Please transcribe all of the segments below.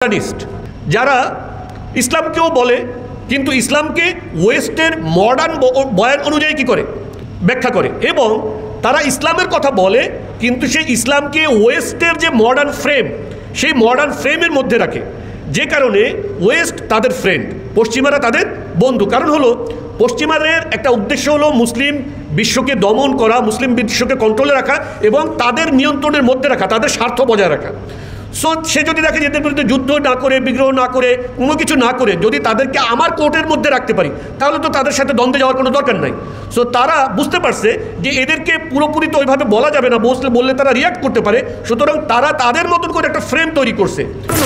Modernist যারা ইসলামকেও বলে কিন্তু ইসলামকে ওয়েস্টের মডার্ন বয়ান অনুযায়ী কি করে ব্যাখ্যা করে, এবং তারা ইসলামের কথা বলে কিন্তু সেই ইসলামকে ওয়েস্টের যে মডার্ন ফ্রেম সেই মডার্ন ফ্রেমের মধ্যে রাখে, যে কারণে ওয়েস্ট তাদের ফ্রেন্ড, পশ্চিমারা তাদের বন্ধু। কারণ হলো পশ্চিমাদের একটা উদ্দেশ্য হলো মুসলিম বিশ্বকে দমন করা, মুসলিম বিশ্বকে কন্ট্রোলে রাখা এবং তাদের নিয়ন্ত্রণের মধ্যে রাখা, তাদের স্বার্থ বজায় রাখা। সো সে যদি দেখে এদের বিরুদ্ধে যুদ্ধ না করে, বিগ্রহ না করে, কোনো কিছু না করে যদি তাদেরকে আমার কোর্টের মধ্যে রাখতে পারি তাহলে তো তাদের সাথে দ্বন্দ্বে যাওয়ার কোনো দরকার নাই। সো তারা বুঝতে পারছে যে এদেরকে পুরোপুরি তো ওইভাবে বলা যাবে না, বললে তারা রিয়াক্ট করতে পারে, সুতরাং তারা তাদের মতন করে একটা ফ্রেম তৈরি করছে।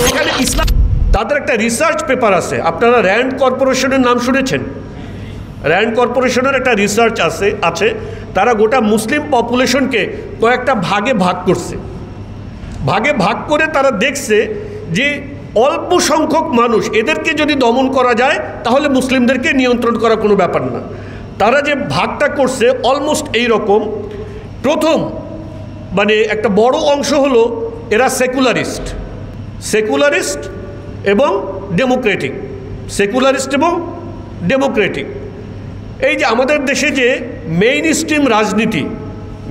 এখানে ইসলাম তাদের একটা রিসার্চ পেপার আছে, আপনারা র্যান্ড কর্পোরেশনের নাম শুনেছেন? র্যান্ড কর্পোরেশনের একটা রিসার্চ আছে, তারা গোটা মুসলিম পপুলেশনকে কয়েকটা ভাগে ভাগ করছে। ভাগে ভাগ করে তারা দেখছে যে অল্প সংখ্যক মানুষ, এদেরকে যদি দমন করা যায় তাহলে মুসলিমদেরকে নিয়ন্ত্রণ করা কোনো ব্যাপার না। তারা যে ভাগটা করছে অলমোস্ট এই রকম। প্রথম মানে একটা বড় অংশ হলো এরা সেকুলারিস্ট এবং ডেমোক্রেটিক, সেকুলারিস্ট এবং ডেমোক্রেটিক। এই যে আমাদের দেশে যে মেইন স্ট্রিম রাজনীতি,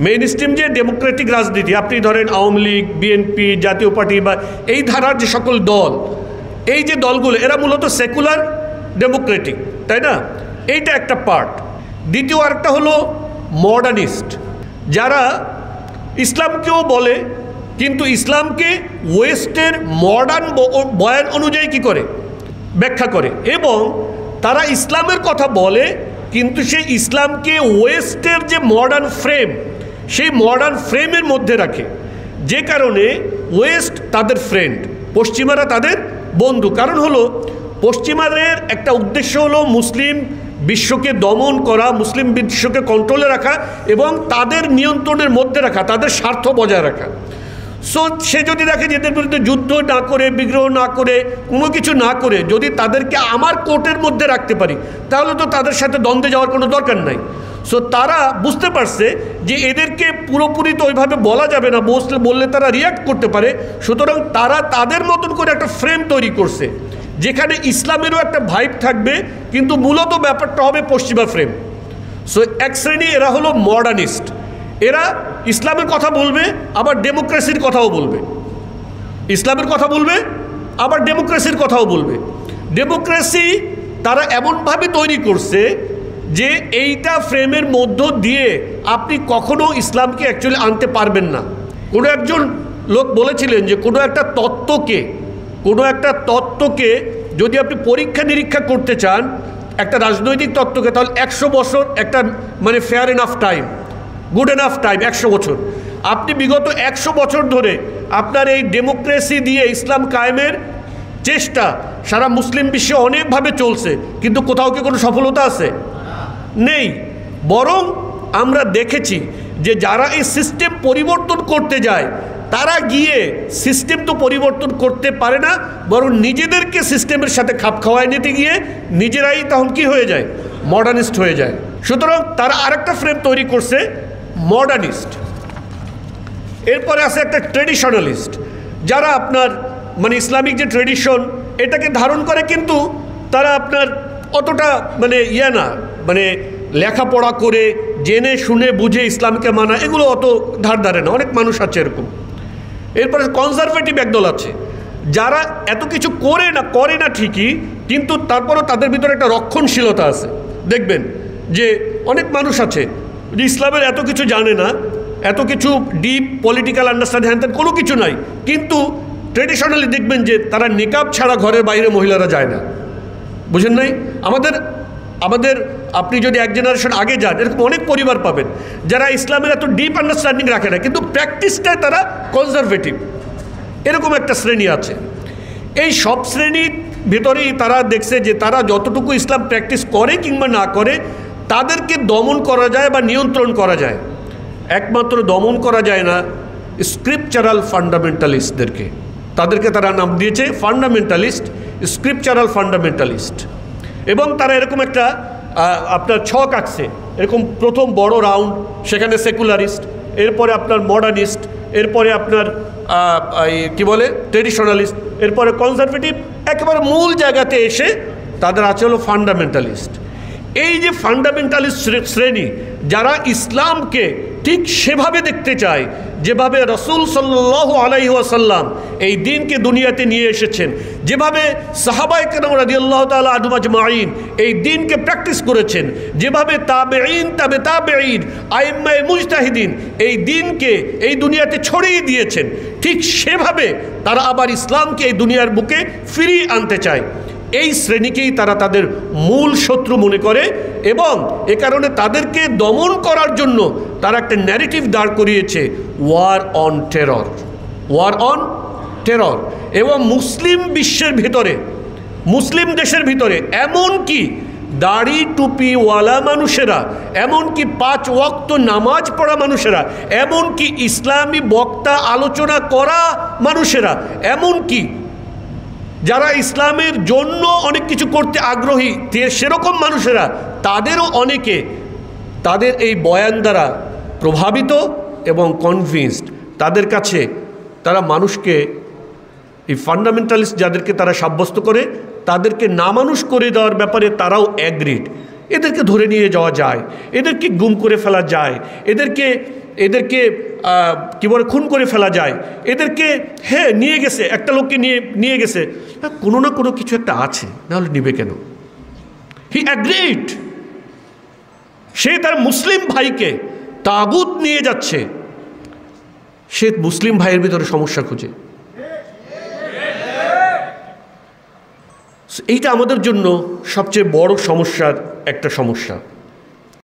মেইন স্ট্রিম যে ডেমোক্রেটিক রাজনীতি, আপনি ধরেন আওয়ামী লীগ, বিএনপি, জাতীয় পার্টি বা এই ধারার যে সকল দল, এই যে দলগুলো এরা মূলত সেকুলার ডেমোক্রেটিক, তাই না? এইটা একটা পার্ট। দ্বিতীয় আরেকটা হলো মডার্নিস্ট যারা ইসলামকেও বলে কিন্তু ইসলামকে ওয়েস্টের মডার্ন বয়ান অনুযায়ী কি করে ব্যাখ্যা করে, এবং তারা ইসলামের কথা বলে কিন্তু সেই ইসলামকে ওয়েস্টের যে মডার্ন ফ্রেম সেই মডার্ন ফ্রেমের মধ্যে রাখে, যে কারণে ওয়েস্ট তাদের ফ্রেন্ড, পশ্চিমারা তাদের বন্ধু। কারণ হলো পশ্চিমাদের একটা উদ্দেশ্য হলো মুসলিম বিশ্বকে দমন করা, মুসলিম বিশ্বকে কন্ট্রোলে রাখা এবং তাদের নিয়ন্ত্রণের মধ্যে রাখা, তাদের স্বার্থ বজায় রাখা। সো সে যদি দেখে যে এদের বিরুদ্ধে যুদ্ধ না করে, বিগ্রহ না করে, কোনো কিছু না করে যদি তাদেরকে আমার কোর্টের মধ্যে রাখতে পারি তাহলে তো তাদের সাথে দ্বন্দ্বে যাওয়ার কোনো দরকার নাই। সো তারা বুঝতে পারছে যে এদেরকে পুরোপুরি তো ওইভাবে বলা যাবে না, বললে তারা রিয়াক্ট করতে পারে, সুতরাং তারা তাদের মতন করে একটা ফ্রেম তৈরি করছে যেখানে ইসলামেরও একটা ভাইব থাকবে কিন্তু মূলত ব্যাপারটা হবে পশ্চিমা ফ্রেম। সো এক শ্রেণী এরা হলো মডার্নিস্ট, এরা ইসলামের কথা বলবে আবার ডেমোক্রেসির কথাও বলবে, ইসলামের কথা বলবে আবার ডেমোক্রেসির কথাও বলবে। ডেমোক্রেসি তারা এমনভাবে তৈরি করছে যে এইটা ফ্রেমের মধ্য দিয়ে আপনি কখনো ইসলামকে অ্যাকচুয়ালি আনতে পারবেন না। কোনো একজন লোক বলেছিলেন যে কোনো একটা তত্ত্বকে যদি আপনি পরীক্ষা নিরীক্ষা করতে চান, একটা রাজনৈতিক তত্ত্বকে, তাহলে 100 বছর একটা মানে fair enough time, good enough time 100 বছর। আপনি বিগত 100 বছর ধরে আপনার এই ডেমোক্রেসি দিয়ে ইসলাম কায়েমের চেষ্টা সারা মুসলিম বিশ্বে অনেকভাবে চলছে, কিন্তু কোথাও কি কোনো সফলতা আছে? নেই। বরং আমরা দেখেছি যে যারা এই সিস্টেম পরিবর্তন করতে যায় তারা গিয়ে সিস্টেম তো পরিবর্তন করতে পারে না, বরং নিজেদেরকে সিস্টেমের সাথে খাপ খাওয়ায় নিতে গিয়ে নিজেরাই তখন কি হয়ে যায়? মডার্নিস্ট হয়ে যায়। সুতরাং তারা আরেকটা ফ্রেম তৈরি করছে মডার্নিস্ট। এরপরে আছে একটা ট্রেডিশনালিস্ট যারা আপনার মানে ইসলামিক যে ট্রেডিশন এটাকে ধারণ করে কিন্তু তারা আপনার অতটা মানে না, মানে লেখাপড়া করে জেনে শুনে বুঝে ইসলামকে মানা এগুলো অত ধারে না, অনেক মানুষ আছে এরকম। এরপরে কনজারভেটিভ একদল আছে যারা এত কিছু করে না ঠিকই, কিন্তু তারপরও তাদের ভিতরে একটা রক্ষণশীলতা আছে। দেখবেন যে অনেক মানুষ আছে যে ইসলামের এত কিছু জানে না, এত কিছু ডিপ পলিটিক্যাল আন্ডারস্ট্যান্ডিং হ্যান কোনো কিছু নাই, কিন্তু ট্রেডিশনালি দেখবেন যে তারা নিকাব ছাড়া ঘরের বাইরে মহিলারা যায় না। বুঝেন নাই? আমাদের আপনি যদি এক জেনারেশন আগে যান এরকম অনেক পরিবার পাবেন যারা ইসলামের এত ডিপ আন্ডারস্ট্যান্ডিং রাখে না, কিন্তু প্র্যাকটিসটায় তারা কনজারভেটিভ। এরকম একটা শ্রেণী আছে। এই সব শ্রেণীর ভিতরেই তারা দেখছে যে তারা যতটুকু ইসলাম প্র্যাকটিস করে কিংবা না করে তাদেরকে দমন করা যায় বা নিয়ন্ত্রণ করা যায়। একমাত্র দমন করা যায় না স্ক্রিপচারাল ফান্ডামেন্টালিস্টদেরকে, তাদেরকে তারা নাম দিয়েছে ফান্ডামেন্টালিস্ট, স্ক্রিপচারাল ফান্ডামেন্টালিস্ট। এবং তারা এরকম একটা আপনার ছক আঁকছে, এরকম প্রথম বড় রাউন্ড, সেখানে সেকুলারিস্ট, এরপরে আপনার মডার্নিস্ট, এরপরে আপনার কি বলে ট্রেডিশনালিস্ট, এরপরে কনজারভেটিভ, একেবারে মূল জায়গাতে এসে তাদের আছে হলো ফান্ডামেন্টালিস্ট। এই যে ফান্ডামেন্টালিস্ট শ্রেণী, যারা ইসলামকে ঠিক সেভাবে দেখতে চায় যেভাবে রাসূল সাল্লাল্লাহু আলাইহি ওয়াসাল্লাম এই দিনকে দুনিয়াতে নিয়ে এসেছেন, যেভাবে সাহাবায়ে কেরাম রাদিয়াল্লাহু তাআলা আনহুম আজমাইন এই দিনকে প্র্যাকটিস করেছেন, যেভাবে তাবেঈন তাবে তাবেঈন আইম্মায়ে মুজতাহিদিন এই দিনকে এই দুনিয়াতে ছড়িয়ে দিয়েছেন, ঠিক সেভাবে তারা আবার ইসলামকে এই দুনিয়ার বুকে ফিরিয়ে আনতে চায়। এই শ্রেণীকেই তারা তাদের মূল শত্রু মনে করে এবং এ কারণে তাদেরকে দমন করার জন্য তারা একটা ন্যারেটিভ দাঁড় করিয়েছে, war on terror, war on terror. এবং মুসলিম বিশ্বের ভিতরে, মুসলিম দেশের ভিতরে এমনকি দাড়ি টুপিওয়ালা মানুষেরা, এমনকি 5 ওয়াক্ত নামাজ পড়া মানুষেরা, এমনকি ইসলামী বক্তা আলোচনা করা মানুষেরা, এমনকি যারা ইসলামের জন্য অনেক কিছু করতে আগ্রহী সেরকম মানুষেরা, তাদেরও অনেকে তাদের এই বয়ান দ্বারা প্রভাবিত এবং কনভিন্সড। তাদের কাছে তারা মানুষকে, এই ফান্ডামেন্টালিস্ট যাদেরকে তারা সাব্যস্ত করে, তাদেরকে নামানুষ করে দেওয়ার ব্যাপারে তারাও অ্যাগ্রিড। এদেরকে ধরে নিয়ে যাওয়া যায়, এদেরকে গুম করে ফেলা যায়, এদেরকে কী বলে খুন করে ফেলা যায়, এদেরকে হ্যাঁ নিয়ে গেছে, একটা লোককে নিয়ে গেছে, কোনো না কোনো কিছু একটা আছে, নাহলে নিবে কেন? হি অ্যাগ্রিড। সে তার মুসলিম ভাইকে তাগুত নিয়ে যাচ্ছে, সে মুসলিম ভাইয়ের ভিতরে সমস্যা খুঁজে। এইটা আমাদের জন্য সবচেয়ে বড় সমস্যার একটা সমস্যা।